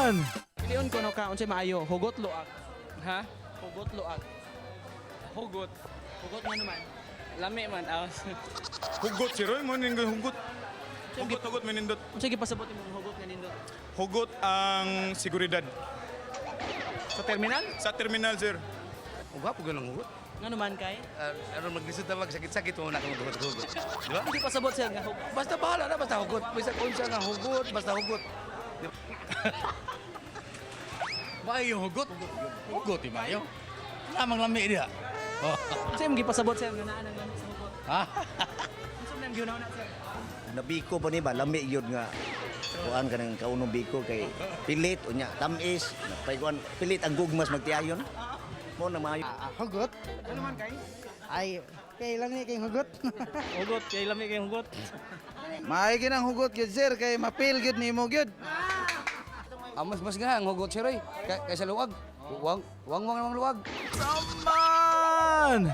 man! Piliun ko no ka unsay maayo, hugot luag. Ha? Hugot luag. Hugot. Hugot nga naman. Lami man awas. Hugot si Roy mo ning hugot. Hugot manindot. Unsay gipasabot imong hugot nga nindot? Hugot ang seguridad Sa terminal? sa terminal sir. Uga po ganang hugot. Nga naman kay? Aron maglisod na sakit-sakit mo na kang hugot. Di ba? Hindi pasabot sir nga hugot. Basta bahala na, basta hugot. Basta unsa nga hugot, basta hugot. Maayo hugot. Hugot, mayo. Lamang lami dia. Oh. Unsay imong gipasabot sir nga naa nang lami sa hugot? Ha? Unsay nang giunaw na sir? Nabiko pa ni ba lami yun nga kuan ka ng kaunong biko kay pilit unya tamis napaykuan pilit ang gugmas magtiayon mo na maayo. Hugot? Ano naman kay? Ay, kay lang ni kay hugot. Hugot kay lami kay hugot. Maay ginang hugot gyud sir kay mapil gyud nimo gyud. Mas nga ang hugot si Roy. Kaysa luwag. Wang luwag. Man!